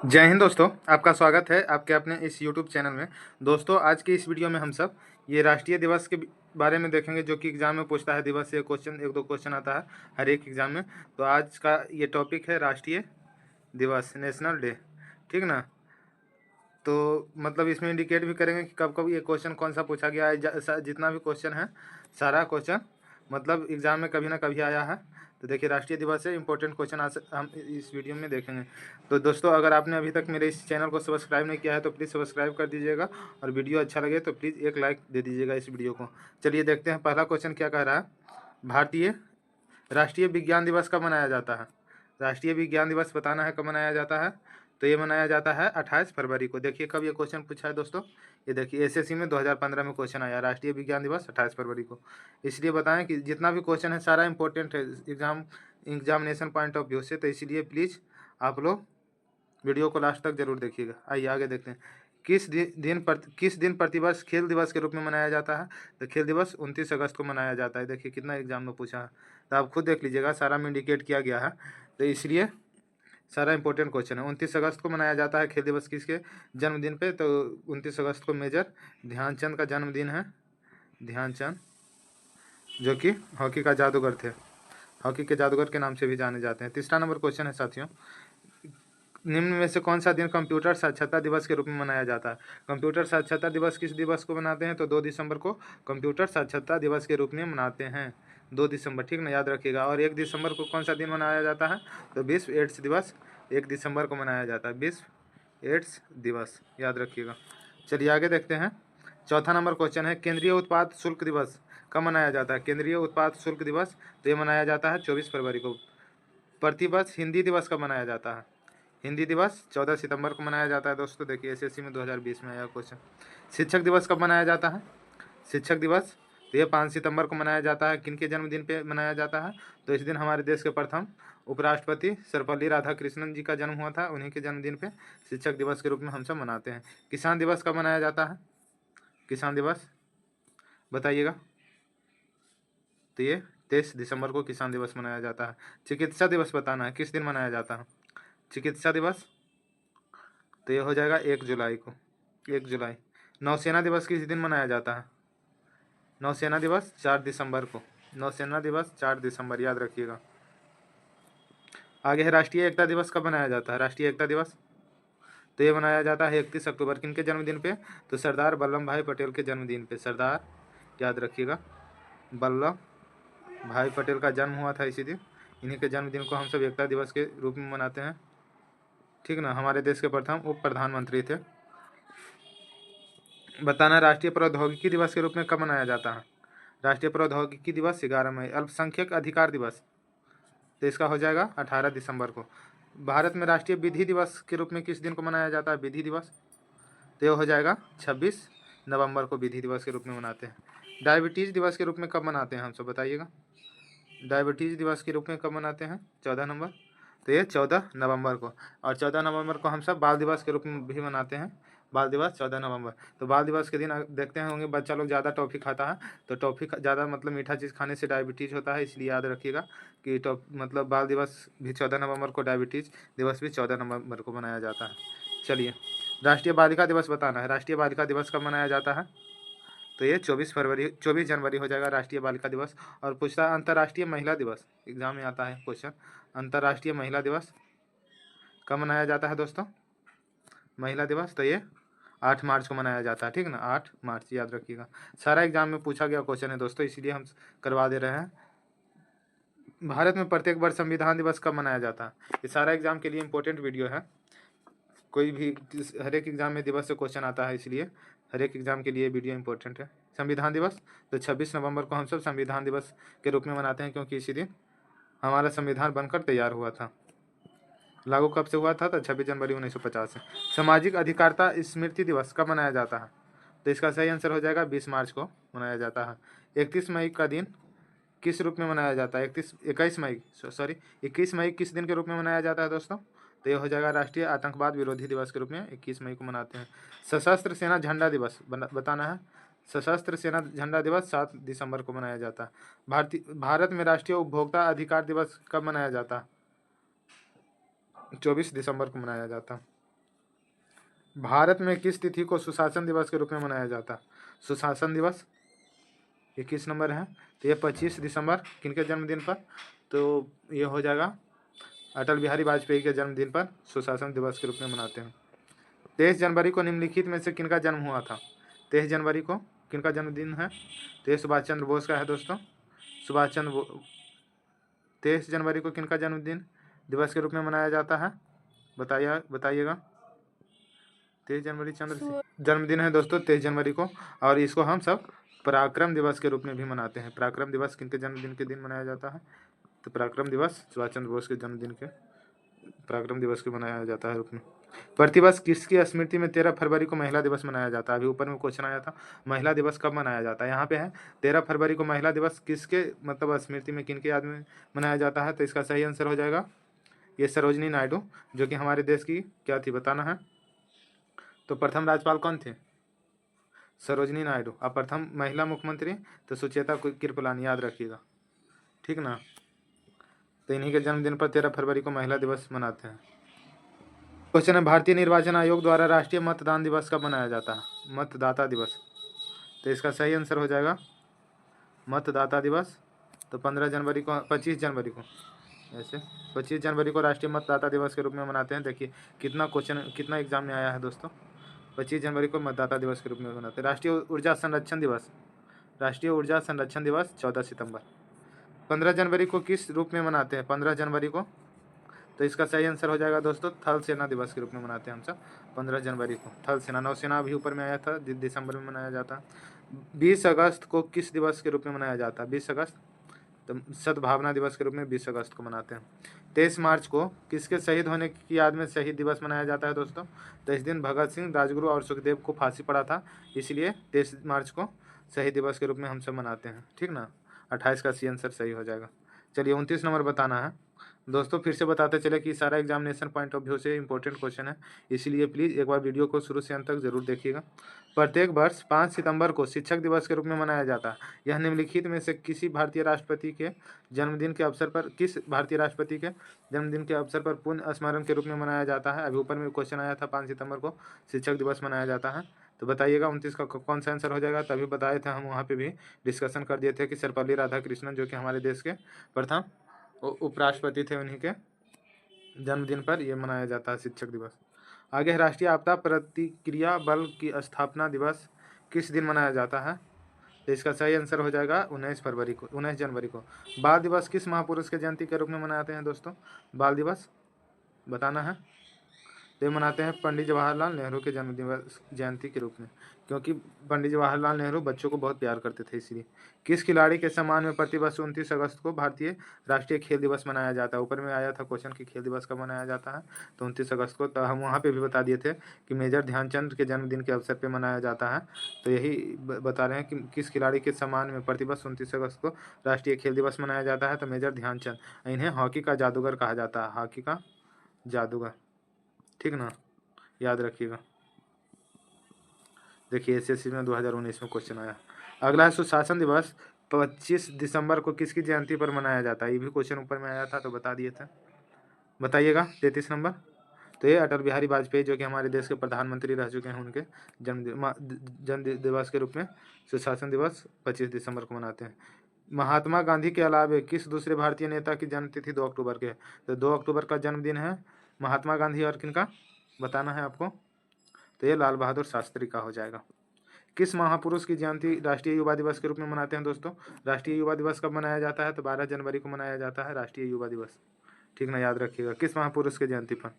जय हिंद दोस्तों, आपका स्वागत है आपके अपने इस यूट्यूब चैनल में। दोस्तों, आज की इस वीडियो में हम सब ये राष्ट्रीय दिवस के बारे में देखेंगे, जो कि एग्जाम में पूछता है। दिवस से क्वेश्चन, एक दो क्वेश्चन आता है हर एक एग्जाम में। तो आज का ये टॉपिक है राष्ट्रीय दिवस, नेशनल डे, ठीक ना। तो मतलब इसमें इंडिकेट भी करेंगे कि कब कब ये क्वेश्चन कौन सा पूछा गया है। जितना भी क्वेश्चन है, सारा क्वेश्चन मतलब एग्जाम में कभी ना कभी आया है। तो देखिए, राष्ट्रीय दिवस से इंपॉर्टेंट क्वेश्चन हम इस वीडियो में देखेंगे। तो दोस्तों, अगर आपने अभी तक मेरे इस चैनल को सब्सक्राइब नहीं किया है तो प्लीज़ सब्सक्राइब कर दीजिएगा, और वीडियो अच्छा लगे तो प्लीज़ एक लाइक दे दीजिएगा इस वीडियो को। चलिए देखते हैं पहला क्वेश्चन क्या कह रहा है। भारतीय राष्ट्रीय विज्ञान दिवस कब मनाया जाता है? राष्ट्रीय विज्ञान दिवस बताना है कब मनाया जाता है। तो ये मनाया जाता है 28 फरवरी को। देखिए कब ये क्वेश्चन पूछा है दोस्तों। ये देखिए एसएससी में 2015 में क्वेश्चन आया, राष्ट्रीय विज्ञान दिवस 28 फरवरी को। इसलिए बताएं कि जितना भी क्वेश्चन है सारा इंपॉर्टेंट है एग्जामिनेशन पॉइंट ऑफ व्यू से। तो इसीलिए प्लीज़ आप लोग वीडियो को लास्ट तक जरूर देखिएगा। आइए आगे देखते हैं। किस दिन प्रतिवर्ष खेल दिवस के रूप में मनाया जाता है? तो खेल दिवस 29 अगस्त को मनाया जाता है। देखिए कितना एग्जाम में पूछा है, तो आप खुद देख लीजिएगा, सारा में इंडिकेट किया गया है। तो इसलिए सारा इंपॉर्टेंट क्वेश्चन है। 29 अगस्त को मनाया जाता है खेल दिवस, किसके जन्मदिन पे? तो 29 अगस्त को मेजर ध्यानचंद का जन्मदिन है। ध्यानचंद, जो कि हॉकी का जादूगर थे, हॉकी के जादूगर के नाम से भी जाने जाते हैं। तीसरा नंबर क्वेश्चन है साथियों, निम्न में से कौन सा दिन कंप्यूटर साक्षरता दिवस के रूप में मनाया जाता है? कंप्यूटर साक्षरता दिवस किस दिवस को मनाते हैं? तो 2 दिसंबर को कंप्यूटर साक्षरता दिवस के रूप में मनाते हैं। 2 दिसंबर, ठीक ना, याद रखिएगा। और 1 दिसंबर को कौन सा दिन मनाया जाता है? तो विश्व एड्स दिवस 1 दिसंबर को मनाया जाता है, विश्व एड्स दिवस, याद रखिएगा। चलिए आगे देखते हैं। चौथा नंबर क्वेश्चन है, केंद्रीय उत्पाद शुल्क दिवस कब मनाया जाता है? केंद्रीय उत्पाद शुल्क दिवस तो ये मनाया जाता है 24 फरवरी को। प्रतिवर्ष हिंदी दिवस कब मनाया जाता है? हिंदी दिवस 14 सितंबर को मनाया जाता है दोस्तों। देखिए एसएससी में 2020 में आया क्वेश्चन। शिक्षक दिवस कब मनाया जाता है? शिक्षक दिवस तो ये 5 सितंबर को मनाया जाता है। किन के जन्मदिन पे मनाया जाता है? तो इस दिन हमारे देश के प्रथम उपराष्ट्रपति सर्वपल्ली राधाकृष्णन जी का जन्म हुआ था। उन्हीं के जन्मदिन पे शिक्षक दिवस के रूप में हम सब मनाते हैं। किसान दिवस कब मनाया जाता है? किसान दिवस बताइएगा। तो ये 23 दिसंबर को किसान दिवस मनाया जाता है। चिकित्सा दिवस बताना है, किस दिन मनाया जाता है चिकित्सा दिवस? तो ये हो जाएगा 1 जुलाई को, 1 जुलाई। नौसेना दिवस किस दिन मनाया जाता है? नौसेना दिवस 4 दिसंबर को, नौसेना दिवस 4 दिसंबर, याद रखिएगा। आगे है राष्ट्रीय एकता दिवस कब मनाया जाता है? राष्ट्रीय एकता दिवस तो ये मनाया जाता है 31 अक्टूबर। किनके जन्मदिन पे? तो सरदार वल्लभ भाई पटेल के जन्मदिन पे। सरदार, याद रखिएगा, वल्लभ भाई पटेल का जन्म हुआ था इसी दिन। इन्हीं के जन्मदिन को हम सब एकता दिवस के रूप में मनाते हैं, ठीक ना। हमारे देश के प्रथम उप प्रधानमंत्री थे। बताना, राष्ट्रीय प्रौद्योगिकी दिवस के रूप में कब मनाया जाता है? राष्ट्रीय प्रौद्योगिकी दिवस 11 मई। अल्पसंख्यक अधिकार दिवस तो इसका हो जाएगा 18 दिसंबर को। भारत में राष्ट्रीय विधि दिवस के रूप में किस दिन को मनाया जाता है? विधि दिवस तो ये हो जाएगा 26 नवंबर को, विधि दिवस के रूप में मनाते हैं। डायबिटीज़ दिवस के रूप में कब मनाते हैं हम सब बताइएगा। डायबिटीज़ दिवस के रूप में कब मनाते हैं? 14 नंबर, तो ये 14 नवंबर को। और 14 नवंबर को हम सब बाल दिवस के रूप में भी मनाते हैं। बाल दिवस 14 नवंबर। तो बाल दिवस के दिन देखते हैं होंगे बच्चा लोग ज़्यादा टॉफ़ी खाता है, तो टॉफ़ी ज़्यादा मतलब मीठा चीज़ खाने से डायबिटीज़ होता है। इसलिए याद रखिएगा कि मतलब बाल दिवस भी 14 नवंबर को, डायबिटीज़ दिवस भी 14 नवंबर को मनाया जाता है। चलिए, राष्ट्रीय बालिका दिवस बताना है। राष्ट्रीय बालिका दिवस कब मनाया जाता है? तो ये 24 जनवरी हो जाएगा राष्ट्रीय बालिका दिवस। और पूछता है अंतर्राष्ट्रीय महिला दिवस, एग्जाम में आता है क्वेश्चन। अंतर्राष्ट्रीय महिला दिवस कब मनाया जाता है दोस्तों? महिला दिवस तो ये 8 मार्च को मनाया जाता है, ठीक ना, 8 मार्च, याद रखिएगा। सारा एग्जाम में पूछा गया क्वेश्चन है दोस्तों, इसीलिए हम करवा दे रहे हैं। भारत में प्रत्येक वर्ष संविधान दिवस कब मनाया जाता है? ये सारा एग्जाम के लिए इंपॉर्टेंट वीडियो है। कोई भी हर एक एग्जाम में दिवस से क्वेश्चन आता है, इसलिए हर एक एग्जाम के लिए वीडियो इंपॉर्टेंट है। संविधान दिवस तो 26 नवंबर को हम सब संविधान दिवस के रूप में मनाते हैं, क्योंकि इसी दिन हमारा संविधान बनकर तैयार हुआ था। लागू कब से हुआ था? तो 26 जनवरी 1950 से। सामाजिक अधिकारिता स्मृति दिवस कब मनाया जाता है? तो इसका सही आंसर हो जाएगा 20 मार्च को मनाया जाता है। 31 मई का दिन किस रूप में मनाया जाता है? 21 मई किस दिन के रूप में मनाया जाता है दोस्तों? तो ये हो जाएगा राष्ट्रीय आतंकवाद विरोधी दिवस के रूप में 21 मई को मनाते हैं। सशस्त्र सेना झंडा दिवस बताना है। सशस्त्र सेना झंडा दिवस 7 दिसंबर को मनाया जाता है। भारत में राष्ट्रीय उपभोक्ता अधिकार दिवस कब मनाया जाता है? 24 दिसंबर को मनाया जाता है। भारत में किस तिथि को सुशासन दिवस के रूप में मनाया जाता है? सुशासन दिवस 21 नंबर है, तो ये 25 दिसंबर किनके जन्मदिन पर? तो ये हो जाएगा अटल बिहारी वाजपेयी के जन्मदिन पर सुशासन दिवस के रूप में मनाते हैं। 23 जनवरी को निम्नलिखित में से किनका जन्म हुआ था? 23 जनवरी को किनका जन्मदिन है? तो ये सुभाष चंद्र बोस का है दोस्तों। सुभाष चंद्र 23 जनवरी को किनका जन्मदिन दिवस के रूप में मनाया जाता है? बताइएगा। 23 जनवरी जन्मदिन है दोस्तों 23 जनवरी को, और इसको हम सब पराक्रम दिवस के रूप में भी मनाते हैं। पराक्रम दिवस किनके जन्मदिन के दिन मनाया जाता है? तो पराक्रम दिवस सुभाष चंद्र बोस के जन्मदिन के पराक्रम दिवस के मनाया जाता है रूप में। प्रतिवर्ष किसकी स्मृति में 13 फरवरी को महिला दिवस मनाया जाता है? अभी ऊपर में क्वेश्चन आया था, महिला दिवस कब मनाया जाता है? यहाँ पे है 13 फरवरी को महिला दिवस किसके मतलब स्मृति में किनके याद में मनाया जाता है? तो इसका सही आंसर हो जाएगा ये सरोजनी नायडू, जो कि हमारे देश की क्या थी बताना है। तो प्रथम राज्यपाल कौन थे? सरोजनी नायडू। और प्रथम महिला मुख्यमंत्री तो सुचेता कृपलानी, याद रखिएगा, ठीक ना। तो इन्हीं के जन्मदिन पर 13 फरवरी को महिला दिवस मनाते हैं। क्वेश्चन है, भारतीय निर्वाचन आयोग द्वारा राष्ट्रीय मतदान दिवस कब मनाया जाता है? मतदाता दिवस। तो इसका सही आंसर हो जाएगा मतदाता दिवस। तो 15 जनवरी को 25 जनवरी को ऐसे 25 जनवरी को राष्ट्रीय मतदाता दिवस के रूप में मनाते हैं। देखिए कितना एग्जाम में आया है दोस्तों। 25 जनवरी को मतदाता दिवस के रूप में मनाते हैं। राष्ट्रीय ऊर्जा संरक्षण दिवस 14 सितंबर। 15 जनवरी को किस रूप में मनाते हैं? 15 जनवरी को, तो इसका सही आंसर हो जाएगा दोस्तों थल सेना दिवस के रूप में मनाते हैं हम सब 15 जनवरी को। थल सेना, नौसेना अभी ऊपर में आया था, दिसंबर में मनाया जाता है। 20 अगस्त को किस दिवस के रूप में मनाया जाता है? 20 अगस्त, तो सद्भावना दिवस के रूप में 20 अगस्त को मनाते हैं। 23 मार्च को किसके शहीद होने की याद में शहीद दिवस मनाया जाता है दोस्तों? तो इस दिन भगत सिंह, राजगुरु और सुखदेव को फांसी पड़ा था, इसलिए 23 मार्च को शहीद दिवस के रूप में हम सब मनाते हैं, ठीक ना। 28 का सी आंसर सही हो जाएगा। चलिए 29 नंबर बताना है दोस्तों। फिर से बताते चले कि सारा एग्जामिनेशन पॉइंट ऑफ व्यू से इंपॉर्टेंट क्वेश्चन है, इसीलिए प्लीज़ एक बार वीडियो को शुरू से अंत तक जरूर देखिएगा। प्रत्येक वर्ष 5 सितंबर को शिक्षक दिवस के रूप में मनाया जाता है। यह निम्नलिखित में से किस भारतीय राष्ट्रपति के जन्मदिन के अवसर पर पुण्य स्मरण के रूप में मनाया जाता है? अभी ऊपर में क्वेश्चन आया था 5 सितंबर को शिक्षक दिवस मनाया जाता है, तो बताइएगा 29 का कौन सा आंसर हो जाएगा। तभी बताए थे हम, वहाँ पे भी डिस्कशन कर दिए थे कि सर्वपल्ली राधाकृष्णन, जो कि हमारे देश के प्रथम उपराष्ट्रपति थे, उन्हीं के जन्मदिन पर यह मनाया जाता है शिक्षक दिवस। आगे है, राष्ट्रीय आपदा प्रतिक्रिया बल की स्थापना दिवस किस दिन मनाया जाता है? तो इसका सही आंसर हो जाएगा 19 जनवरी को। बाल दिवस किस महापुरुष के जयंती के रूप में मनाते हैं दोस्तों? बाल दिवस बताना है। तो मनाते हैं पंडित जवाहरलाल नेहरू के जन्म दिवस जयंती के रूप में, क्योंकि पंडित जवाहरलाल नेहरू बच्चों को बहुत प्यार करते थे, इसलिए। किस खिलाड़ी के सम्मान में प्रतिवर्ष 29 अगस्त को भारतीय राष्ट्रीय खेल दिवस मनाया जाता है? ऊपर में आया था क्वेश्चन कि खेल दिवस कब मनाया जाता है, तो 29 अगस्त को। तो हम वहाँ पे भी बता दिए थे कि मेजर ध्यानचंद के जन्मदिन के अवसर पर मनाया जाता है। तो यही बता रहे हैं कि किस खिलाड़ी के सम्मान में प्रतिवर्ष 29 अगस्त को राष्ट्रीय खेल दिवस मनाया जाता है? तो मेजर ध्यानचंद। इन्हें हॉकी का जादूगर कहा जाता है, हॉकी का जादूगर, ठीक ना, याद रखिएगा। देखिए एसएससी में 2019 में क्वेश्चन आया। अगला है, सुशासन दिवस 25 दिसंबर को किसकी जयंती पर मनाया जाता है? ये भी क्वेश्चन ऊपर में आया था, तो बता दिए थे, बताइएगा। 33 नंबर, तो ये अटल बिहारी वाजपेयी, जो कि हमारे देश के प्रधानमंत्री रह चुके हैं, उनके जन्म दिवस के रूप में सुशासन दिवस 25 दिसंबर को मनाते हैं। महात्मा गांधी के अलावे किस दूसरे भारतीय नेता की जन्मतिथि 2 अक्टूबर के? तो 2 अक्टूबर का जन्मदिन है महात्मा गांधी, और किनका बताना है आपको? तो ये लाल बहादुर शास्त्री का हो जाएगा। किस महापुरुष की जयंती राष्ट्रीय युवा दिवस के रूप में मनाते हैं दोस्तों? राष्ट्रीय युवा दिवस कब मनाया जाता है? तो 12 जनवरी को मनाया जाता है राष्ट्रीय युवा दिवस, ठीक ना, याद रखिएगा। किस महापुरुष की जयंती पर?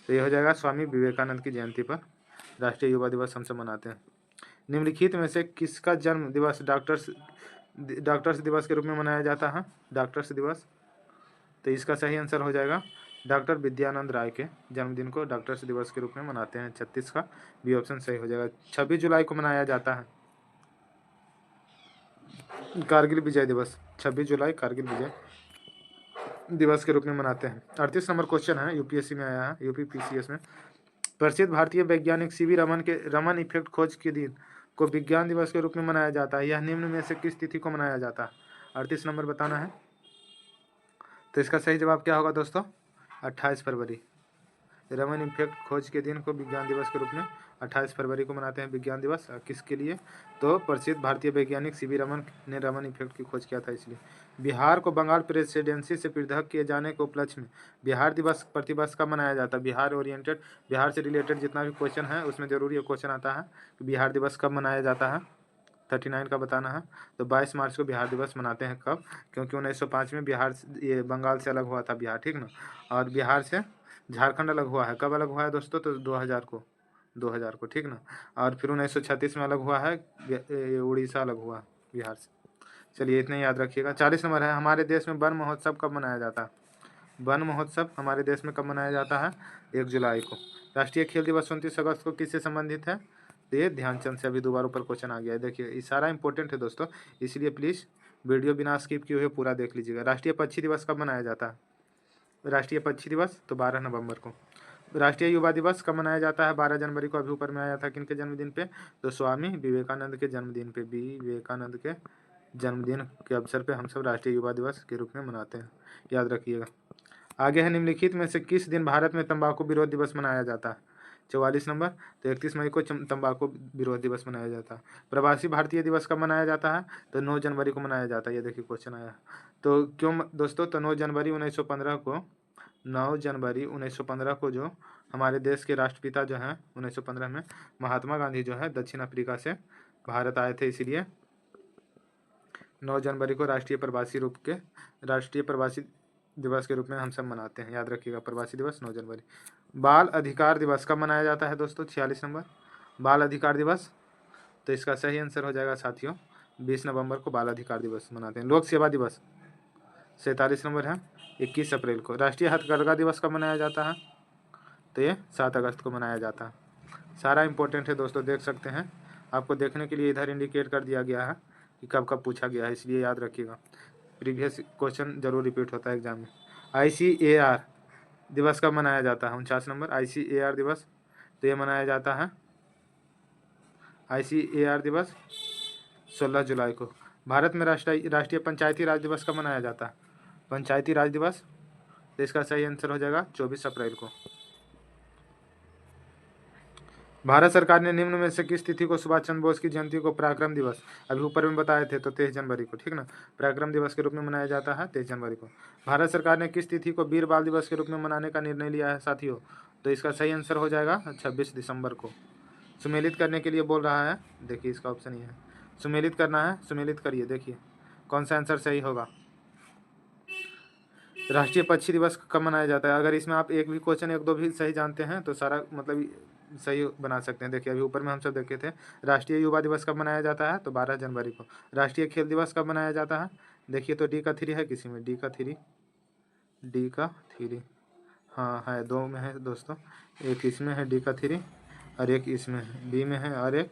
तो ये हो जाएगा स्वामी विवेकानंद की जयंती पर राष्ट्रीय युवा दिवस हम सब मनाते हैं। निम्नलिखित में से किसका जन्म दिवस डॉक्टर्स दिवस के रूप में मनाया जाता है? डॉक्टर्स दिवस, तो इसका सही आंसर हो जाएगा डॉक्टर विद्यानंद राय के जन्मदिन को डॉक्टर्स दिवस के रूप में मनाते हैं। 36 का बी ऑप्शन सही हो जाएगा। 26 जुलाई को मनाया जाता है कारगिल विजय दिवस, 26 जुलाई कारगिल विजय दिवस के रूप में मनाते हैं। 38 नंबर क्वेश्चन है, यूपीएससी में आया है, यूपी पीसीएस में। प्रसिद्ध भारतीय वैज्ञानिक सीवी रमन के रमन इफेक्ट खोज के दिन को विज्ञान दिवस के रूप में मनाया जाता है। यह निम्न में से किस तिथि को मनाया जाता है? 38 नंबर बताना है। तो इसका सही जवाब क्या होगा दोस्तों? 28 फरवरी। रमन इफेक्ट खोज के दिन को विज्ञान दिवस के रूप में 28 फरवरी को मनाते हैं विज्ञान दिवस। किसके लिए? तो प्रसिद्ध भारतीय वैज्ञानिक सीवी रमन ने रमन इफेक्ट की खोज किया था इसलिए। बिहार को बंगाल प्रेसिडेंसी से पृथक किए जाने के उपलक्ष्य में बिहार दिवस प्रतिवर्ष कब मनाया जाता है? बिहार ओरिएंटेड, बिहार से रिलेटेड जितना भी क्वेश्चन है उसमें जरूर ये क्वेश्चन आता है कि बिहार दिवस कब मनाया जाता है। 39 का बताना है। तो 22 मार्च को बिहार दिवस मनाते हैं। कब? क्योंकि 1905 में बिहार ये बंगाल से अलग हुआ था बिहार, ठीक ना। और बिहार से झारखंड अलग हुआ है। कब अलग हुआ है दोस्तों? तो 2000 को, ठीक ना। और फिर 1936 में अलग हुआ है, उड़ीसा अलग हुआ बिहार से। चलिए इतने याद रखिएगा। 40 नंबर है, हमारे देश में वन महोत्सव कब मनाया जाता है? वन महोत्सव हमारे देश में कब मनाया जाता है? 1 जुलाई को। राष्ट्रीय खेल दिवस 29 अगस्त को किससे संबंधित है? तो ये ध्यानचंद से। अभी दोबारा ऊपर क्वेश्चन आ गया है, देखिए ये सारा इंपॉर्टेंट है दोस्तों, इसलिए प्लीज़ वीडियो बिना स्किप किए हुए पूरा देख लीजिएगा। राष्ट्रीय पक्षी दिवस कब मनाया जाता है? राष्ट्रीय पक्षी दिवस तो 12 नवंबर को। राष्ट्रीय युवा दिवस कब मनाया जाता है? 12 जनवरी को। अभी ऊपर में आया था किनके जन्मदिन पे? तो स्वामी विवेकानंद के जन्मदिन पे, विवेकानंद के जन्मदिन के अवसर पे हम सब राष्ट्रीय युवा दिवस के रूप में मनाते हैं, याद रखिएगा। आगे है, निम्नलिखित में से किस दिन भारत में तंबाकू विरोध दिवस मनाया जाता है? 44 नंबर, तो 31 मई को तंबाकू विरोध दिवस मनाया जाता है। प्रवासी भारतीय दिवस कब मनाया जाता है? तो 9 जनवरी को मनाया जाता है। ये देखिए क्वेश्चन आया। तो क्यों दोस्तों? तो 9 जनवरी 1915 को, 9 जनवरी 1915 को जो हमारे देश के राष्ट्रपिता जो हैं 1915 में महात्मा गांधी जो है दक्षिण अफ्रीका से भारत आए थे, इसीलिए 9 जनवरी को राष्ट्रीय प्रवासी दिवस के रूप में हम सब मनाते हैं, याद रखिएगा। प्रवासी दिवस 9 जनवरी। बाल अधिकार दिवस कब मनाया जाता है दोस्तों? 46 नंबर, बाल अधिकार दिवस। तो इसका सही आंसर हो जाएगा साथियों 20 नवंबर को बाल अधिकार दिवस मनाते हैं। लोक सेवा दिवस 47 नंबर है, 21 अप्रैल को। राष्ट्रीय हथकरघा दिवस कब मनाया जाता है? तो ये 7 अगस्त को मनाया जाता है। सारा इंपॉर्टेंट है दोस्तों, देख सकते हैं। आपको देखने के लिए इधर इंडिकेट कर दिया गया है कि कब कब पूछा गया है, इसलिए याद रखिएगा। प्रीवियस क्वेश्चन जरूर रिपीट होता है एग्जाम में। ICAR दिवस कब मनाया जाता है? 49 नंबर, ICAR दिवस। तो ये मनाया जाता है ICAR दिवस 16 जुलाई को। भारत में राष्ट्रीय पंचायती राज दिवस कब मनाया जाता है? पंचायती राज दिवस, तो इसका सही आंसर हो जाएगा 24 अप्रैल को। भारत सरकार ने निम्न में से किस तिथि को सुभाष चंद्र बोस की जयंती को पराक्रम दिवस, अभी ऊपर में बताए थे, तो 23 जनवरी को, ठीक ना। पराक्रम दिवस के रूप में मनाया जाता है 23 जनवरी को। भारत सरकार ने किस तिथि को वीर बाल दिवस के रूप में मनाने का निर्णय लिया है साथियों? तो इसका सही आंसर हो जाएगा 26 दिसंबर को। सुमेलित करने के लिए बोल रहा है, देखिए इसका ऑप्शन ये है, सुमेलित करना है, सुमेलित करिए, देखिए कौन सा आंसर सही होगा। राष्ट्रीय पक्षी दिवस कब मनाया जाता है? अगर इसमें आप एक भी क्वेश्चन, एक दो भी सही जानते हैं तो सारा मतलब सही बना सकते हैं। देखिए अभी ऊपर में हम सब देखे थे। राष्ट्रीय युवा दिवस कब मनाया जाता है? तो 12 जनवरी को। राष्ट्रीय खेल दिवस कब मनाया जाता है? देखिए तो डी का 3 है किसी में, डी का 3, हाँ है, 2 में है दोस्तों, एक इसमें है डी का 3 और एक इसमें है, बी में है और एक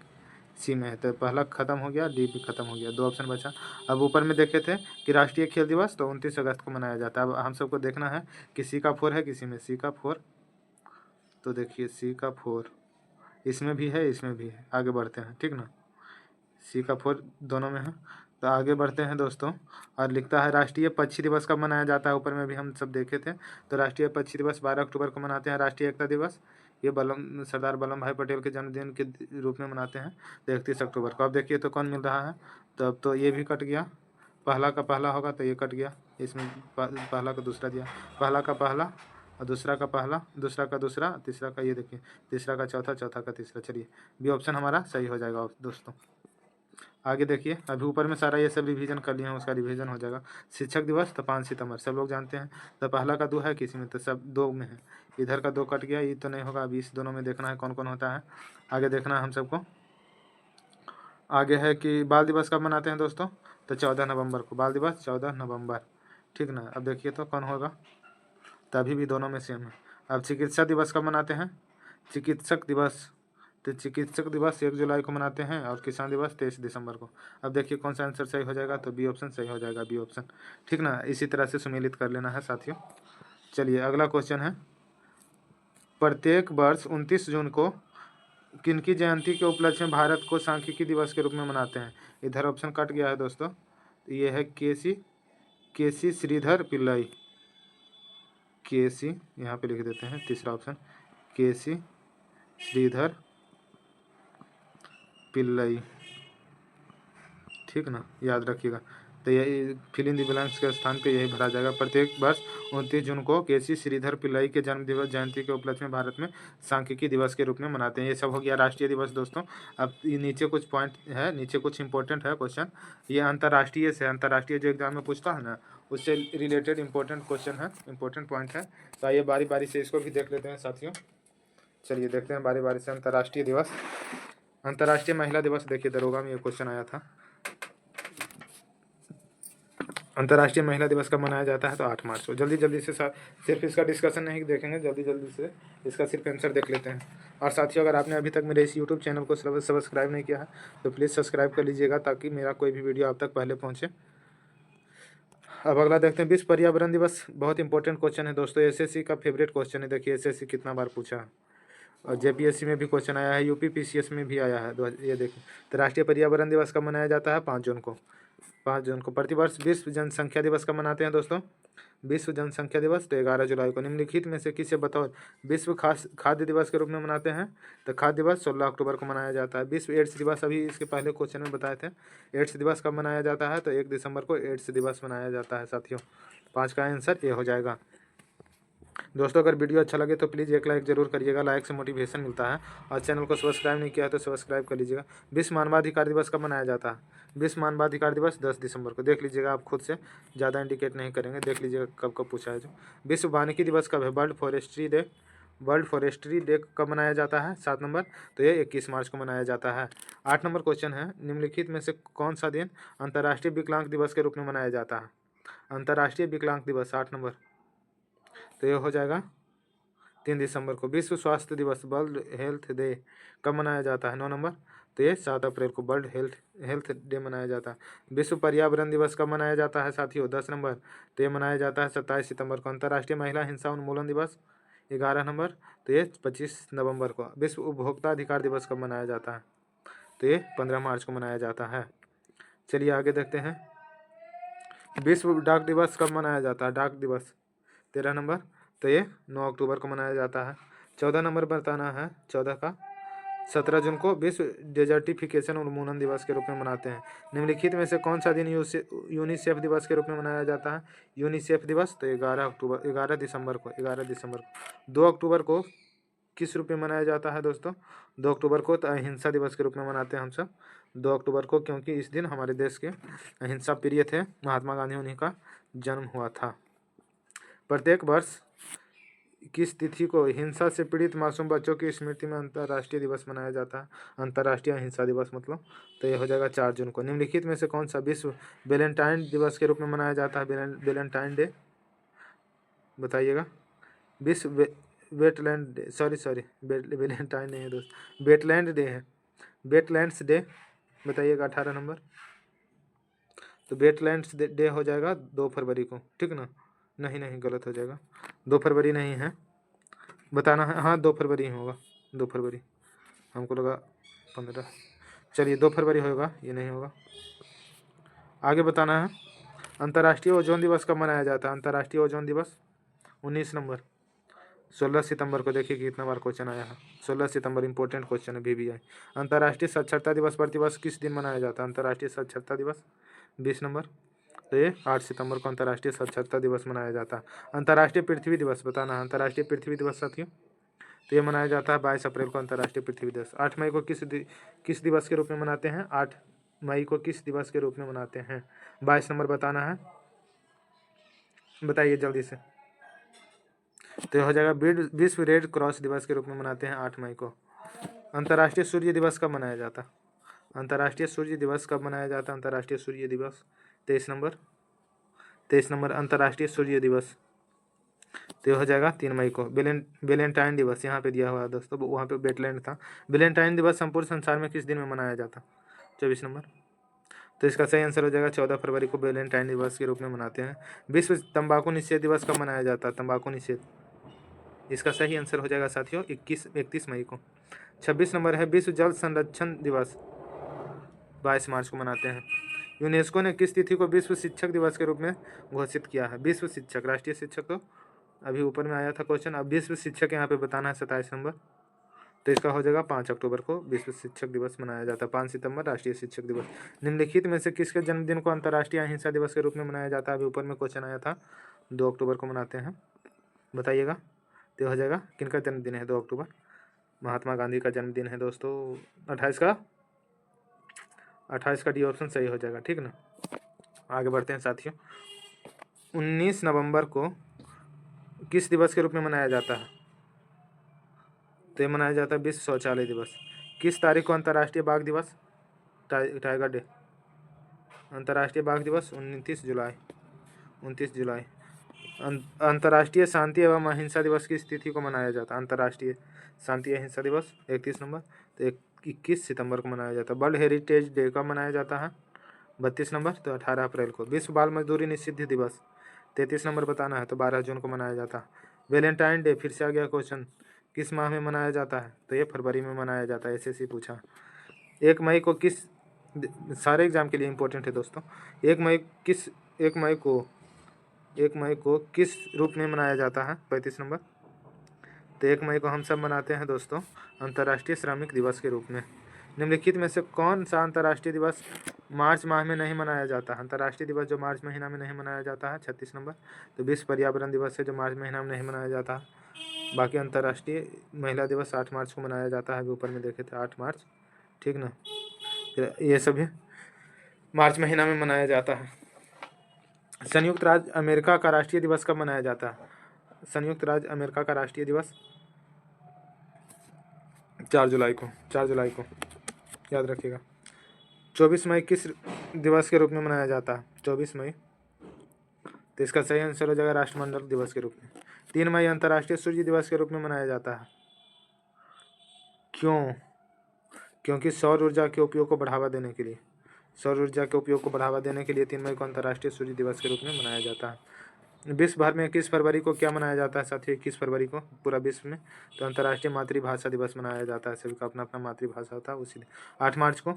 सी में है। तो पहला खत्म हो गया, डी भी खत्म हो गया, 2 ऑप्शन बचा। अब ऊपर में देखे थे कि राष्ट्रीय खेल दिवस तो 29 अगस्त को मनाया जाता है। अब हम सबको देखना है कि सी का 4 है किसी में, सी का 4, तो देखिए सी का 4 इसमें भी है, इसमें भी है। आगे बढ़ते हैं, ठीक ना, सी का 4 दोनों में है। तो आगे बढ़ते हैं दोस्तों, और लिखता है राष्ट्रीय पक्षी दिवस कब मनाया जाता है? ऊपर में भी हम सब देखे थे। तो राष्ट्रीय पक्षी दिवस 12 अक्टूबर को मनाते हैं। राष्ट्रीय एकता दिवस ये सरदार वल्लभ भाई पटेल के जन्मदिन के रूप में मनाते हैं, तो 31 अक्टूबर को। अब देखिए तो कौन मिल रहा है? तो अब तो ये भी कट गया, पहला का पहला होगा तो ये कट गया, इसमें पहला का दूसरा दिया, पहला का पहला और दूसरा का पहला, दूसरा का दूसरा, तीसरा का ये देखिए, तीसरा का चौथा, चौथा का तीसरा। चलिए बी ऑप्शन हमारा सही हो जाएगा दोस्तों। आगे देखिए, अभी ऊपर में सारा ये सब रिवीजन कर लिए हैं, उसका रिवीजन हो जाएगा। शिक्षक दिवस तो 5 सितंबर, सब लोग जानते हैं। तो पहला का 2 है किसी में, तो सब 2 में है, इधर का 2 कट गया, ये तो नहीं होगा। अभी इस दोनों में देखना है कौन कौन होता है, आगे देखना है हम सबको। आगे है कि बाल दिवस कब मनाते हैं दोस्तों? तो 14 नवंबर को, बाल दिवस 14 नवंबर, ठीक ना। अब देखिए तो कौन होगा, तभी भी दोनों में सेम है। अब चिकित्सा दिवस कब मनाते हैं? चिकित्सक दिवस, तो चिकित्सक दिवस 1 जुलाई को मनाते हैं, और किसान दिवस 23 दिसंबर को। अब देखिए कौन सा आंसर सही हो जाएगा, तो बी ऑप्शन सही हो जाएगा, बी ऑप्शन, ठीक ना। इसी तरह से सुमेलित कर लेना है साथियों। चलिए अगला क्वेश्चन है, प्रत्येक वर्ष 29 जून को किनकी जयंती के उपलक्ष्य में भारत को सांख्यिकी दिवस के रूप में मनाते हैं? इधर ऑप्शन कट गया है दोस्तों, तो ये है केसी श्रीधर पिल्लई, केसी यहाँ पे लिख देते हैं, तीसरा ऑप्शन केसी श्रीधर पिल्लई, ठीक ना, याद रखिएगा। तो यही फिल इन द ब्लैंक्स के स्थान पे यही भरा जाएगा। प्रत्येक वर्ष 29 जून को केसी श्रीधर पिल्लई के जन्म दिवस जयंती के उपलक्ष्य में भारत में सांख्यिकी दिवस के रूप में मनाते हैं। ये सब हो गया राष्ट्रीय दिवस दोस्तों। अब ये नीचे कुछ पॉइंट है, नीचे कुछ इंपॉर्टेंट है क्वेश्चन, ये अंतर्राष्ट्रीय से, अंतर्राष्ट्रीय जो एग्जाम में पूछता है ना, उससे रिलेटेड इंपॉर्टेंट क्वेश्चन है, इंपॉर्टेंट पॉइंट है। तो आइए बारी बारी से इसको भी देख लेते हैं साथियों। चलिए देखते हैं बारी बारी से। अंतर्राष्ट्रीय दिवस, अंतर्राष्ट्रीय महिला दिवस, देखिए दरोगा में ये क्वेश्चन आया था। अंतर्राष्ट्रीय महिला दिवस कब मनाया जाता है? तो 8 मार्च को। जल्दी जल्दी से सिर्फ इसका डिस्कशन नहीं देखेंगे, जल्दी जल्दी से इसका सिर्फ आंसर देख लेते हैं। और साथियों, अगर आपने अभी तक मेरे इस यूट्यूब चैनल को सब्सक्राइब नहीं किया है तो प्लीज़ सब्सक्राइब कर लीजिएगा, ताकि मेरा कोई भी वीडियो आप तक पहले पहुँचे। अब अगला देखते हैं, विश्व पर्यावरण दिवस। बहुत इंपॉर्टेंट क्वेश्चन है दोस्तों, एसएससी का फेवरेट क्वेश्चन है। देखिए एसएससी कितना बार पूछा है, और जेपीएससी में भी क्वेश्चन आया है, यूपी पीसीएस में भी आया है। ये देखिए, तो राष्ट्रीय पर्यावरण दिवस कब मनाया जाता है? 5 जून को। 5 जून को। प्रतिवर्ष विश्व जनसंख्या दिवस कब मनाते हैं दोस्तों? विश्व जनसंख्या दिवस तो 11 जुलाई को। निम्नलिखित में से किसे बतौर विश्व खाद्य दिवस के रूप में मनाते हैं? तो खाद्य दिवस 16 अक्टूबर को मनाया जाता है। विश्व एड्स दिवस, अभी इसके पहले क्वेश्चन में बताए थे। एड्स दिवस कब मनाया जाता है? तो 1 दिसंबर को एड्स दिवस मनाया जाता है साथियों। 5 का आंसर ये हो जाएगा। दोस्तों, अगर वीडियो अच्छा लगे तो प्लीज़ एक लाइक जरूर करिएगा, लाइक से मोटिवेशन मिलता है। और चैनल को सब्सक्राइब नहीं किया है तो सब्सक्राइब कर लीजिएगा। विश्व मानवाधिकार दिवस कब मनाया जाता है? विश्व मानवाधिकार दिवस 10 दिसंबर को। देख लीजिएगा, आप खुद से ज़्यादा इंडिकेट नहीं करेंगे, देख लीजिएगा कब कब पूछा है जो। विश्व वानिकी दिवस कब है? World forestry day. World forestry day कब मनाया जाता है? 7 नंबर, तो ये 21 मार्च को मनाया जाता है। 8 नंबर क्वेश्चन है, निम्नलिखित में से कौन सा दिन अंतर्राष्ट्रीय विकलांग दिवस के रूप में मनाया जाता है? अंतर्राष्ट्रीय विकलांग दिवस 8 नंबर, तो ये हो जाएगा 3 दिसंबर को। विश्व स्वास्थ्य दिवस, वर्ल्ड हेल्थ डे, कब मनाया जाता है? 9 नंबर, तो ये 7 अप्रैल को वर्ल्ड हेल्थ डे मनाया जाता है। विश्व पर्यावरण दिवस कब मनाया जाता है साथियों? 10 नंबर, तो ये मनाया जाता है 27 सितंबर को। अंतर्राष्ट्रीय महिला हिंसा उन्मूलन दिवस 11 नंबर, तो ये 25 नवंबर को। विश्व उपभोक्ता अधिकार दिवस कब मनाया जाता है? तो ये 15 मार्च को मनाया जाता है। चलिए आगे देखते हैं, विश्व डाक दिवस कब मनाया जाता है? डाक दिवस 13 नंबर, तो ये 9 अक्टूबर को मनाया जाता है। 14 नंबर बताना है, 14 का 17 जून को विश्व डेजर्टिफिकेशन उन्मूलन दिवस के रूप में मनाते हैं। निम्नलिखित में से कौन सा दिन यूनिसेफ दिवस के रूप में मनाया जाता है? यूनिसेफ दिवस तो 11 दिसंबर को। 2 अक्टूबर को किस रूप में मनाया जाता है दोस्तों? 2 अक्टूबर को तो अहिंसा दिवस के रूप में मनाते हैं हम सब 2 अक्टूबर को, क्योंकि इस दिन हमारे देश के अहिंसा प्रिय थे महात्मा गांधी, उन्हीं का जन्म हुआ था। प्रत्येक वर्ष किस तिथि को हिंसा से पीड़ित मासूम बच्चों की स्मृति में अंतर्राष्ट्रीय दिवस मनाया जाता है? अंतर्राष्ट्रीय अहिंसा दिवस मतलब, तो ये हो जाएगा 4 जून को। निम्नलिखित में से कौन सा विश्व वैलेंटाइन दिवस के रूप में मनाया जाता है? वैलेंटाइन डे, बताइएगा। विश्व वेटलैंड डे, सॉरी वैलेंटाइन नहीं है दोस्त, वेटलैंड डे है, वेटलैंड्स डे, बताइएगा 18 नंबर। तो वेटलैंड्स डे हो जाएगा 2 फरवरी को, ठीक ना? नहीं गलत हो जाएगा, 2 फरवरी नहीं है, बताना है। हाँ 2 फरवरी ही होगा, 2 फरवरी, हमको लगा 15। चलिए 2 फरवरी होगा, ये नहीं होगा। आगे बताना है, अंतर्राष्ट्रीय ओजोन दिवस कब मनाया जाता है? अंतर्राष्ट्रीय ओजोन दिवस 19 नंबर, 16 सितंबर को। देखिए कितना बार क्वेश्चन आया है, 16 सितंबर इंपॉर्टेंट क्वेश्चन है BBI। अंतर्राष्ट्रीय साक्षरता दिवस प्रतिवर्ष किस दिन मनाया जाता है? अंतर्राष्ट्रीय साक्षरता दिवस 20 नंबर, तो ये 8 सितंबर को अंतर्राष्ट्रीय साक्षरता दिवस मनाया जाता है। अंतर्राष्ट्रीय पृथ्वी दिवस बताना है, अंतर्राष्ट्रीय पृथ्वी दिवस साथियों, तो ये मनाया जाता है 22 अप्रैल को अंतर्राष्ट्रीय पृथ्वी दिवस। 8 मई को किस दिवस के रूप में मनाते हैं? 8 मई को किस दिवस के रूप में मनाते हैं? 22 नंबर बताना है, बताइए जल्दी से। तो ये हो जाएगा विश्व रेड क्रॉस दिवस के रूप में मनाते हैं 8 मई को। अंतर्राष्ट्रीय सूर्य दिवस कब मनाया जाता है? अंतर्राष्ट्रीय सूर्य दिवस कब मनाया जाता है? अंतर्राष्ट्रीय सूर्य दिवस 23 नंबर अंतर्राष्ट्रीय सूर्य दिवस, तो हो जाएगा 3 मई को। वैलेंटाइन दिवस यहाँ पे दिया हुआ है दोस्तों, वहाँ पे वेटलैंड था। वैलेंटाइन दिवस संपूर्ण संसार में किस दिन में मनाया जाता? 24 नंबर, तो इसका सही आंसर हो जाएगा 14 फरवरी को वैलेंटाइन दिवस के रूप में मनाते हैं। विश्व तंबाकू निषेध दिवस कब मनाया जाता है? तंबाकू निषेध, इसका सही आंसर हो जाएगा साथियों 31 मई को। 26 नंबर है, विश्व जल संरक्षण दिवस 22 मार्च को मनाते हैं। यूनेस्को ने किस तिथि को विश्व शिक्षक दिवस के रूप में घोषित किया है? विश्व शिक्षक, राष्ट्रीय शिक्षक तो अभी ऊपर में आया था क्वेश्चन। अब विश्व शिक्षक यहाँ पे बताना है 27 नंबर, तो इसका हो जाएगा 5 अक्टूबर को विश्व शिक्षक दिवस मनाया जाता है। 5 सितंबर राष्ट्रीय शिक्षक दिवस। निम्नलिखित में से किसके जन्मदिन को अंतर्राष्ट्रीय अहिंसा दिवस के रूप में मनाया जाता है? अभी ऊपर में क्वेश्चन आया था, 2 अक्टूबर को मनाते हैं, बताइएगा। तो हो जाएगा किनका जन्मदिन है 2 अक्टूबर? महात्मा गांधी का जन्मदिन है दोस्तों। 28 का डी ऑप्शन सही हो जाएगा, ठीक ना। आगे बढ़ते हैं साथियों। 19 नवंबर को किस दिवस के रूप में मनाया जाता है? तो ये मनाया जाता है विश्व शौचालय दिवस। किस तारीख को अंतर्राष्ट्रीय बाघ दिवस, टाइगर डे, अंतर्राष्ट्रीय बाघ दिवस? 29 जुलाई। अंतर्राष्ट्रीय शांति एवं अहिंसा दिवस किस तिथि को मनाया जाता है? अंतर्राष्ट्रीय शांति अहिंसा दिवस 31 नंबर, तो 21 सितंबर को मनाया जाता है। वर्ल्ड हेरिटेज डे कब मनाया जाता है? 32 नंबर, तो 18 अप्रैल को। विश्व बाल मजदूरी निषिद्ध दिवस 33 नंबर बताना है, तो 12 जून को मनाया जाता है। वैलेंटाइन डे फिर से आ गया क्वेश्चन, किस माह में मनाया जाता है? तो ये फरवरी में मनाया जाता है, एसएससी पूछा। 1 मई को किस, सारे एग्जाम के लिए इम्पोर्टेंट है दोस्तों। 1 मई को किस रूप में मनाया जाता है? 35 नंबर, तो 1 मई को हम सब मनाते हैं दोस्तों अंतर्राष्ट्रीय श्रमिक दिवस के रूप में। निम्नलिखित में से कौन सा अंतर्राष्ट्रीय दिवस मार्च माह में नहीं मनाया जाता है? अंतर्राष्ट्रीय दिवस जो मार्च महीना में नहीं मनाया जाता है 36 नंबर, तो विश्व पर्यावरण दिवस है जो मार्च महीना में नहीं मनाया जाता है। बाकी अंतर्राष्ट्रीय महिला दिवस 8 मार्च को मनाया जाता है, अभी ऊपर में देखे थे 8 मार्च, ठीक ना। फिर ये सभी मार्च महीना में मनाया जाता है। संयुक्त राज्य अमेरिका का राष्ट्रीय दिवस कब मनाया जाता है? संयुक्त राज्य अमेरिका का राष्ट्रीय दिवस 4 जुलाई को याद रखिएगा। 24 मई किस दिवस के रूप में मनाया जाता है? 24 मई, तो इसका सही आंसर हो जाएगा राष्ट्रमंडल दिवस के रूप में। 3 मई अंतर्राष्ट्रीय सूर्य दिवस के रूप में मनाया जाता है। क्यों? क्योंकि सौर ऊर्जा के उपयोग को बढ़ावा देने के लिए, 3 मई को अंतर्राष्ट्रीय सूर्य दिवस के रूप में मनाया जाता है। विश्व भर में 21 फरवरी को क्या मनाया जाता है साथियों? 21 फरवरी को पूरा विश्व में तो अंतर्राष्ट्रीय मातृभाषा दिवस मनाया जाता है। सभी का अपना अपना मातृभाषा होता है उसी दिन। 8 मार्च को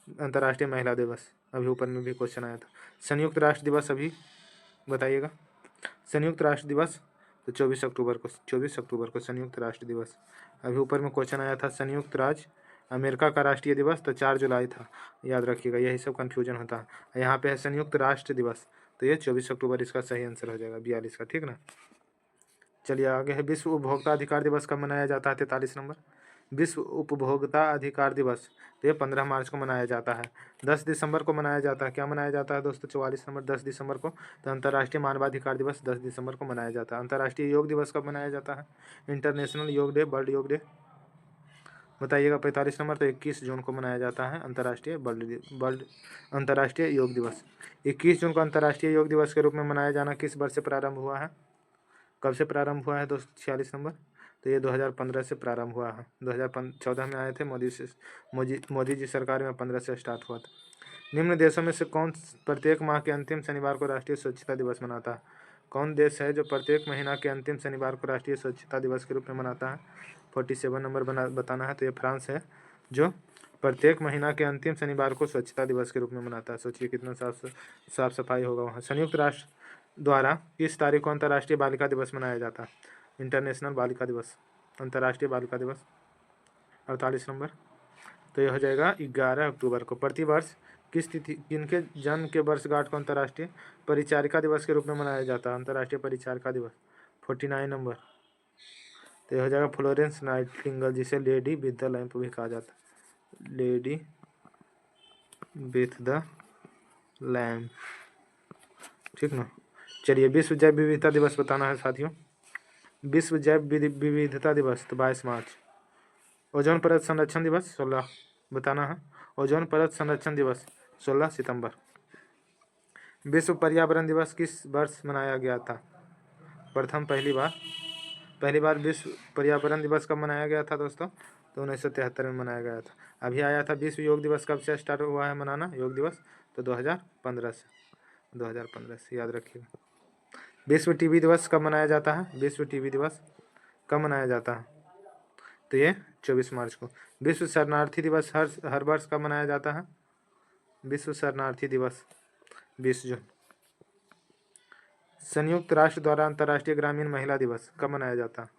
अंतर्राष्ट्रीय महिला दिवस, अभी ऊपर में भी क्वेश्चन आया था। संयुक्त राष्ट्र दिवस अभी बताइएगा। संयुक्त राष्ट्र दिवस तो 24 अक्टूबर को संयुक्त राष्ट्र दिवस। अभी ऊपर में क्वेश्चन आया था संयुक्त राज्य अमेरिका का राष्ट्रीय दिवस, तो 4 जुलाई था, याद रखिएगा, यही सब कन्फ्यूजन होता है। यहाँ पे है संयुक्त राष्ट्र दिवस, तो ये 24 अक्टूबर इसका सही आंसर हो जाएगा, 42 का, ठीक ना। चलिए आगे है विश्व उपभोक्ता अधिकार दिवस कब मनाया जाता है? 43 नंबर, विश्व उपभोक्ता अधिकार दिवस, तो ये 15 मार्च को मनाया जाता है। 10 दिसंबर को मनाया जाता है, क्या मनाया जाता है दोस्तों? 44 नंबर, 10 दिसंबर को, तो अंतर्राष्ट्रीय मानवाधिकार दिवस 10 दिसंबर को मनाया जाता है। अंतर्राष्ट्रीय योग दिवस कब मनाया जाता है? इंटरनेशनल योग डे, वर्ल्ड योग डे, बताइएगा। 45 नंबर, तो 21 जून को मनाया जाता है अंतर्राष्ट्रीय योग दिवस। 21 जून को अंतर्राष्ट्रीय योग दिवस के रूप में मनाया जाना किस वर्ष से प्रारंभ हुआ है? कब से प्रारंभ हुआ है दोस्तों? 46 नंबर, तो ये 2015 से प्रारंभ हुआ है। 2014 में आए थे मोदी जी सरकार में, 15 से स्टार्ट हुआ था। निम्न देशों में से कौन प्रत्येक माह के अंतिम शनिवार को राष्ट्रीय स्वच्छता दिवस मनाता है? कौन देश है जो प्रत्येक महीना के अंतिम शनिवार को राष्ट्रीय स्वच्छता दिवस के रूप में मनाता है? 47 नंबर बताना है, तो ये फ्रांस है जो प्रत्येक महीना के अंतिम शनिवार को स्वच्छता दिवस के रूप में मनाता है। सोचिए कितना साफ सफाई होगा वहाँ। संयुक्त राष्ट्र द्वारा किस तारीख को अंतर्राष्ट्रीय बालिका दिवस मनाया जाता है? इंटरनेशनल बालिका दिवस, अंतर्राष्ट्रीय बालिका दिवस 48 नंबर, तो यह हो जाएगा 11 अक्टूबर को। प्रतिवर्ष किस तिथि किनके जन्म के वर्षगांठ को अंतर्राष्ट्रीय परिचारिका दिवस के रूप में मनाया जाता है? अंतर्राष्ट्रीय परिचारिका दिवस 49 नंबर, तो यह हो जाएगा फ्लोरेंस नाइटिंगेल, जिसे लेडी विथ द लैम्प भी कहा जाता है, लेडी विथ द लैम्प, ठीक ना। चलिए विश्व जैव विविधता दिवस बताना है साथियों। विश्व जैव विविधता दिवस तो 22 मार्च। ओजोन परत संरक्षण दिवस 16 बताना है। ओजोन परत संरक्षण दिवस 16 सितंबर। विश्व पर्यावरण दिवस किस वर्ष मनाया गया था? पहली बार विश्व पर्यावरण दिवस कब मनाया गया था दोस्तों? तो 1973 में मनाया गया था। अभी आया था विश्व योग दिवस, कब से स्टार्ट हुआ है मनाना योग दिवस? तो 2015 से, याद रखिएगा। विश्व टीबी दिवस कब मनाया जाता है? विश्व टीबी दिवस कब मनाया जाता है? तो ये 24 मार्च को। विश्व शरणार्थी दिवस हर वर्ष कब मनाया जाता है? विश्व शरणार्थी दिवस 20 जून। संयुक्त राष्ट्र द्वारा अंतर्राष्ट्रीय ग्रामीण महिला दिवस कब मनाया जाता है?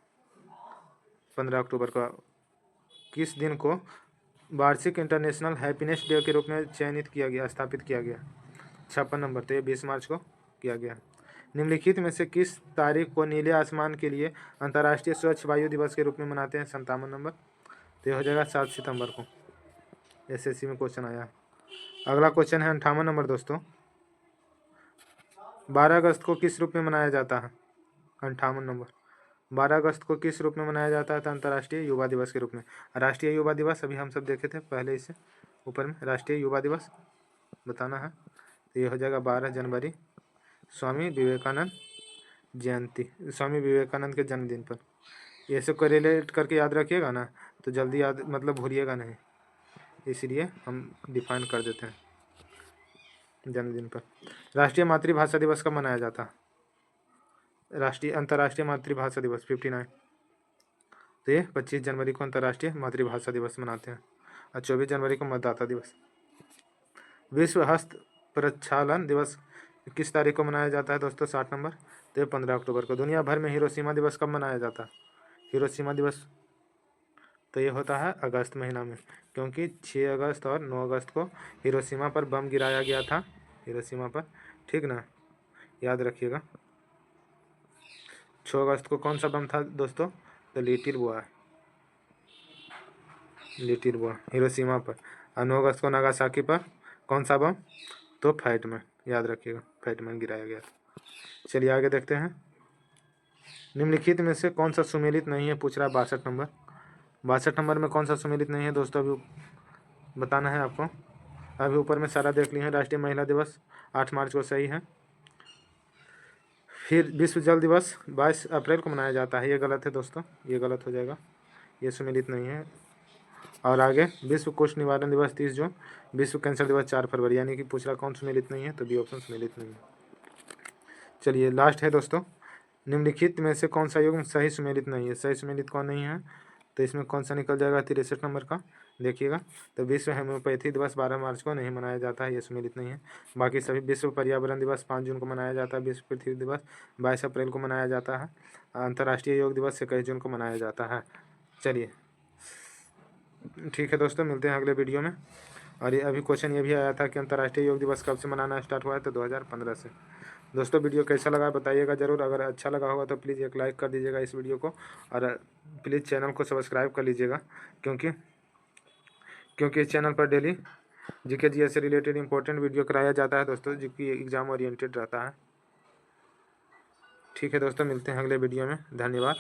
15 अक्टूबर को। किस दिन को वार्षिक इंटरनेशनल हैप्पीनेस डे के रूप में चयनित किया गया, स्थापित किया गया? 56 नंबर, तो ये 20 मार्च को किया गया। निम्नलिखित में से किस तारीख को नीले आसमान के लिए अंतर्राष्ट्रीय स्वच्छ वायु दिवस के रूप में मनाते हैं? 57 नंबर, तो ये हो जाएगा 7 सितंबर को। एसएससी में क्वेश्चन आया। अगला क्वेश्चन है 58 नंबर दोस्तों, 12 अगस्त को किस रूप में मनाया जाता है? 58 नंबर, 12 अगस्त को किस रूप में मनाया जाता है? तो अंतर्राष्ट्रीय युवा दिवस के रूप में। राष्ट्रीय युवा दिवस अभी हम सब देखे थे पहले, इसे ऊपर में राष्ट्रीय युवा दिवस बताना है, तो ये हो जाएगा 12 जनवरी, स्वामी विवेकानंद जयंती, स्वामी विवेकानंद के जन्मदिन पर। ये सब को रिलेट करके याद रखिएगा ना, तो जल्दी याद मतलब भूलिएगा नहीं, इसलिए हम डिफाइन कर देते हैं जन्मदिन पर। राष्ट्रीय मातृभाषा दिवस कब मनाया जाता है? अंतर्राष्ट्रीय मातृभाषा दिवस 59, तो ये 25 जनवरी को अंतर्राष्ट्रीय मातृभाषा दिवस मनाते हैं, और 24 जनवरी को मतदाता दिवस। विश्व हस्त प्रक्षालन दिवस किस तारीख को मनाया जाता है दोस्तों? 60 नंबर, तो ये 15 अक्टूबर को। दुनिया भर में हिरोशिमा दिवस कब मनाया जाता है? हिरोशिमा दिवस तो ये होता है अगस्त महीना में, क्योंकि 6 अगस्त और 9 अगस्त को हिरोशिमा पर बम गिराया गया था, हिरोशिमा पर, ठीक ना, याद रखिएगा। 6 अगस्त को कौन सा बम था दोस्तों? तो little boy, little boy Hiroshima पर। और 9 अगस्त को नागासाकी पर कौन सा बम? तो फैटमैन, याद रखिएगा, फैटमैन गिराया गया था। चलिए आगे देखते हैं। निम्नलिखित में से कौन सा सुमेलित नहीं है, पूछ रहा है 62 नंबर। 62 नंबर में कौन सा सुमेलित नहीं है दोस्तों, अभी बताना है आपको। अभी ऊपर में सारा देख लिए हैं। राष्ट्रीय महिला दिवस 8 मार्च को सही है। फिर विश्व जल दिवस 22 अप्रैल को मनाया जाता है, ये गलत है दोस्तों, ये गलत हो जाएगा, ये सुमेलित नहीं है। और आगे विश्व कुष्ठ निवारण दिवस 30 जून, विश्व कैंसर दिवस 4 फरवरी, यानी कि पूछ रहा कौन सुमेलित नहीं है, तो बी ऑप्शन सुमेलित नहीं है। चलिए लास्ट है दोस्तों, निम्नलिखित में से कौन सा युग्म सही सुमेलित नहीं है? सही सुमेलित कौन नहीं है, तो इसमें कौन सा निकल जाएगा? 63 नंबर का, देखिएगा। तो विश्व होम्योपैथी दिवस 12 मार्च को नहीं मनाया जाता है, ये सुमेलित नहीं है। बाकी सभी, विश्व पर्यावरण दिवस 5 जून को मनाया जाता है, विश्व पृथ्वी दिवस 22 अप्रैल को मनाया जाता है, अंतर्राष्ट्रीय योग दिवस 21 जून को मनाया जाता है। चलिए ठीक है दोस्तों, मिलते हैं अगले वीडियो में। और ये अभी क्वेश्चन ये भी आया था कि अंतर्राष्ट्रीय योग दिवस कब से मनाना स्टार्ट हुआ है, तो 2015 से। दोस्तों वीडियो कैसा लगा बताइएगा ज़रूर। अगर अच्छा लगा होगा तो प्लीज़ एक लाइक कर दीजिएगा इस वीडियो को, और प्लीज़ चैनल को सब्सक्राइब कर लीजिएगा, क्योंकि इस चैनल पर डेली जीके जीएस से रिलेटेड इंपॉर्टेंट वीडियो कराया जाता है दोस्तों, जो कि एग्ज़ाम ओरिएंटेड रहता है। ठीक है दोस्तों, मिलते हैं अगले वीडियो में, धन्यवाद।